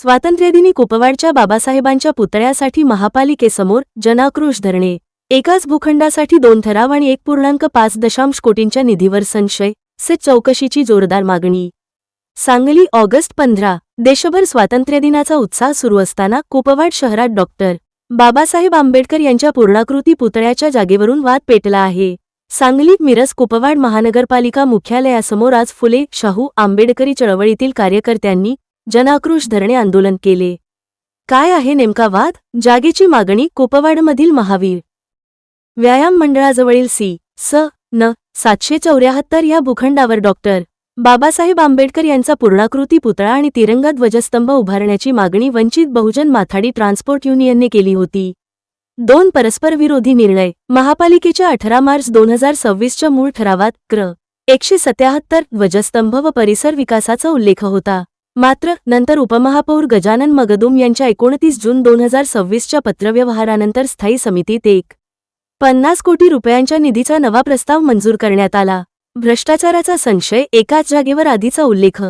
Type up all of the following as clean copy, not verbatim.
स्वातंत्र्यदिनी कुपवाडच्या बाबासाहेबांच्या पुतळ्यासाठी महापालिकेसमोर जनाक्रोश धरणे। एकाच भूखंडासाठी 2 ठराव आणि 1.5 कोटींच्या निधीवर संशय से चौकशीची जोरदार मागणी। सांगली ऑगस्ट 15। देशभर स्वातंत्र्यदिनाचा उत्साह सुरू असताना कुपवाड शहरात डॉक्टर बाबासाहेब आंबेडकर यांच्या पूर्णाकृती पुतळ्याच्या जागेवरून वाद पेटला आहे। सांगली मिरज कुपवाड महानगरपालिका मुख्यालयासमोर आज फुले शाहू आंबेडकरी चळवळीतील कार्यकर्त्यांनी जनाक्रोश धरणे आंदोलन केले। काय आहे नेमका वाद? जागेची मागणी। कुपवाडमधील महावीर व्यायाम मंडळाजवळील सी.स. न. 774 या भूखंडावर डॉक्टर बाबासाहेब आंबेडकर यांचा पूर्णाकृती पुतळा आणि तिरंगा ध्वजस्तंभ उभारण्याची मागणी वंचित बहुजन माथाडी ट्रान्सपोर्ट युनियनने केली होती। 2 परस्परविरोधी निर्णय। महापालिकेच्या 18 मार्च 2026च्या मूळ ठरावात क्र. 177 ध्वजस्तंभ व परिसर विकासाचा उल्लेख होता। मात्र नंतर उपमहापौर गजानन मगदुम यांच्या 29 जून 2026च्या पत्रव्यवहारानंतर स्थायी समितीत 1.50 कोटी रुपयांच्या निधीचा नवा प्रस्ताव मंजूर करण्यात आला। भ्रष्टाचाराचा संशय। एकाच जागेवर आधीचा उल्लेख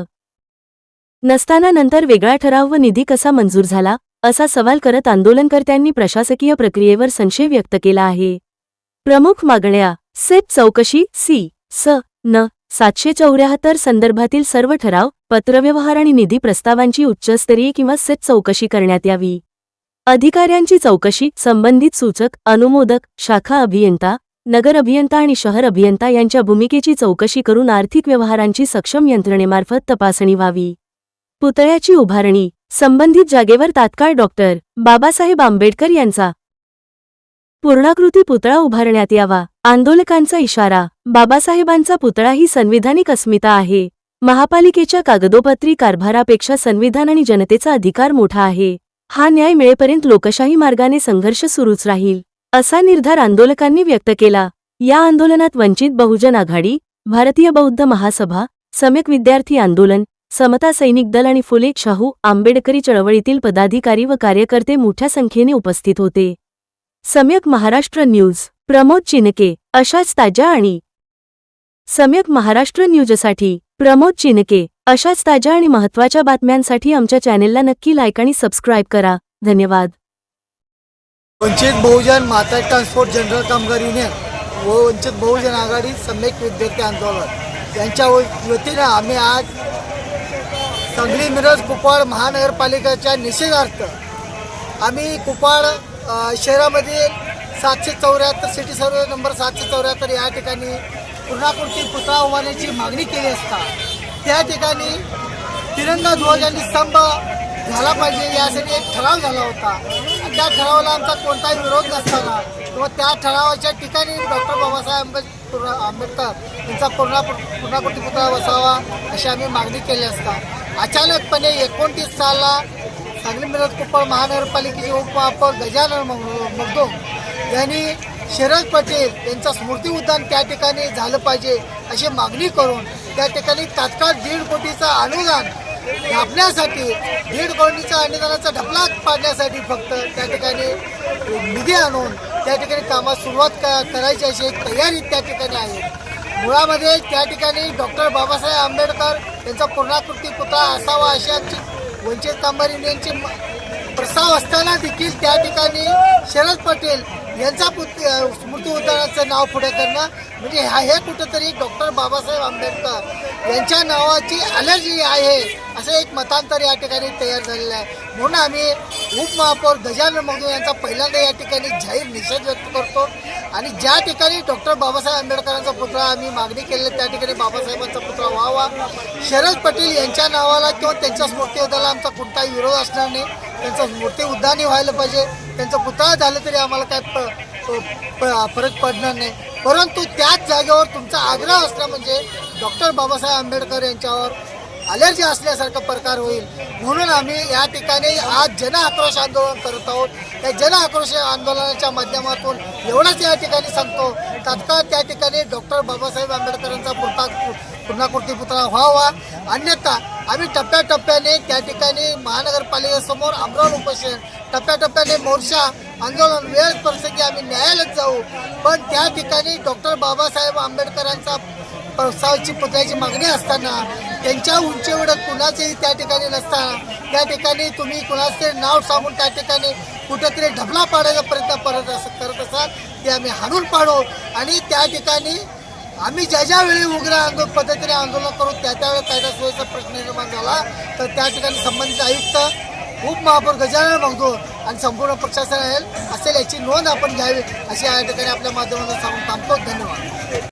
नसताना नंतर वेगळा ठराव व निधी कसा मंजूर झाला, असा सवाल करत आंदोलनकर्त्यांनी प्रशासकीय प्रक्रियेवर संशय व्यक्त केला आहे। प्रमुख मागण्या। सेट चौकशी। सी.स. न. 774 संदर्भातील सर्व ठराव, पत्रव्यवहार आणि निधी प्रस्तावांची उच्चस्तरीय किंवा सेट चौकशी करण्यात यावी। अधिकाऱ्यांची चौकशी। संबंधित सूचक, अनुमोदक, शाखा अभियंता, नगर अभियंता आणि शहर अभियंता यांच्या भूमिकेची चौकशी करून आर्थिक व्यवहारांची सक्षम यंत्रणेमार्फत तपासणी व्हावी। पुतळ्याची उभारणी। संबंधित जागेवर तात्काळ डॉक्टर बाबासाहेब आंबेडकर यांचा पूर्णाकृती पुतळा उभारण्यात यावा। आंदोलकांचा इशारा। बाबासाहेबांचा पुतळा ही संविधानिक अस्मिता आहे। महापालिकेच्या कागदोपत्री कारभारापेक्षा संविधान आणि जनतेचा अधिकार मोठा आहे। हा न्याय मिळेपर्यंत लोकशाही मार्गाने संघर्ष सुरूच राहील, असा निर्धार आंदोलकांनी व्यक्त केला। या आंदोलनात वंचित बहुजन आघाडी, भारतीय बौद्ध महासभा, सम्यक विद्यार्थी आंदोलन, समता सैनिक दल आणि फुले शाहू आंबेडकरी चळवळीतील पदाधिकारी व कार्यकर्ते मोठ्या संख्येने उपस्थित होते। सम्यक महाराष्ट्र न्यूज प्रमोद चिनके। अशाच ताज्या आणि सम्यक महाराष्ट्र न्यूजसाठी प्रमोद चिनके। अशाच ताज्या आणि महत्त्वाच्या बातम्यांसाठी आमच्या चॅनेलला नक्की लाईक आणि सबस्क्राईब करा। धन्यवाद। वंचित बहुजन माथाडी ट्रान्सपोर्ट जनरल कामगार युनियन व वंचित बहुजन आघाडी सम्यक विद्यार्थी आंदोलन यांच्या वतीने आम्ही आज सांगली मिरज कुपवाड महानगरपालिकेच्या निषेधार्थ आम्ही कुपवाड शहरामध्ये 774 सिटी सर्वे नंबर 774 या ठिकाणी पूर्णाकृती पुतळा उभारण्याची मागणी केली असता त्या ठिकाणी तिरंगा ध्वज आणि स्तंभ झाला पाहिजे यासाठी एक ठराव झाला होता। आणि त्या ठरावाला आमचा कोणताही विरोध नसताना किंवा त्या ठरावाच्या ठिकाणी डॉक्टर बाबासाहेब आंबेडकर यांचा पूर्णाकृती पुतळा बसावा अशी आम्ही मागणी केली असता अचानकपणे 29 साला सांगली मिरज कुपवाड महानगरपालिकेचे उपमहापौर गजानन मगदुम यांनी शरद पटेल यांचा स्मृती उद्यान त्या ठिकाणी झालं पाहिजे अशी मागणी करून त्या ठिकाणी तात्काळ 1.5 कोटीचा अनुदान ढापण्यासाठी 1.5 कोटीचा अनुदानाचा ढपला पाडण्यासाठी फक्त त्या ठिकाणी निधी आणून त्या ठिकाणी कामास सुरुवात करायची अशी एक तयारी त्या ठिकाणी आहे। मुळामध्ये त्या ठिकाणी डॉक्टर बाबासाहेब आंबेडकर यांचा पूर्णाकृती पुतळा असावा अशी आमची वंचित कामगार युनियनचे प्रस्ताव असताना देखील त्या ठिकाणी शरद पटेल यांचा स्मृती उद्यानाचं नाव पुढे करणं म्हणजे हे कुठंतरी डॉक्टर बाबासाहेब आंबेडकर यांच्या नावाची ॲलर्जी आहे असं एक मतांतर या ठिकाणी तयार झालेलं आहे। म्हणून आम्ही उपमहापौर गजानन मगदुम यांचा पहिल्यांदा या ठिकाणी जाहीर निषेध व्यक्त करतो आणि ज्या ठिकाणी डॉक्टर बाबासाहेब आंबेडकरांचा पुतळा आम्ही मागणी केली त्या ठिकाणी बाबासाहेबांचा पुतळा व्हावा। शरद पटेल यांच्या नावाला किंवा त्यांच्या स्मृती उद्यानाला आमचा कोणताही विरोध असणार नाही। त्यांचं स्मृती उद्यानही व्हायला पाहिजे, त्यांचा पुतळा झालं तरी आम्हाला काय फरक पडणार नाही। परंतु त्याच जागेवर तुमचा आग्रह असला म्हणजे डॉक्टर बाबासाहेब आंबेडकर यांच्यावर ॲलर्जी असल्यासारखा प्रकार होईल। म्हणून आम्ही या ठिकाणी आज जन आक्रोश आंदोलन करत आहोत। या जन आक्रोश आंदोलनाच्या माध्यमातून एवढंच या ठिकाणी सांगतो, तात्काळ त्या ठिकाणी डॉक्टर बाबासाहेब आंबेडकरांचा पूर्णाकृती पुतळा व्हावा, अन्यथा आम्ही टप्प्याटप्प्याने त्या ठिकाणी महानगरपालिकेसमोर आमरण उपोषण, टप्प्याटप्प्याने मोर्चा आंदोलन, वेळ परिस्थिती आम्ही न्यायालयात जाऊ, पण त्या ठिकाणी डॉक्टर बाबासाहेब आंबेडकरांचा प्रस्तावाची पुतळ्याची मागणी असताना त्यांच्या उंचीवर कुणाचंही त्या ठिकाणी नसताना त्या ठिकाणी तुम्ही कुणाचं तरी नाव सांगून त्या ठिकाणी कुठेतरी ढबला पाडायचा प्रयत्न करत असाल ते आम्ही हाणून पाडू आणि त्या ठिकाणी आम्ही ज्या वेळी उग्र पद्धतीने आंदोलन करू त्यावेळेस कायदा सुव्यवस्थेचा प्रश्न निर्माण झाला तर त्या ठिकाणी संबंधित आयुक्त उपमहापौर गजानन बंगो आणि संपूर्ण प्रशासन असेल याची नोंद आपण घ्यावी अशी या ठिकाणी आपल्या माध्यमातून सांगून थांबतो. धन्यवाद.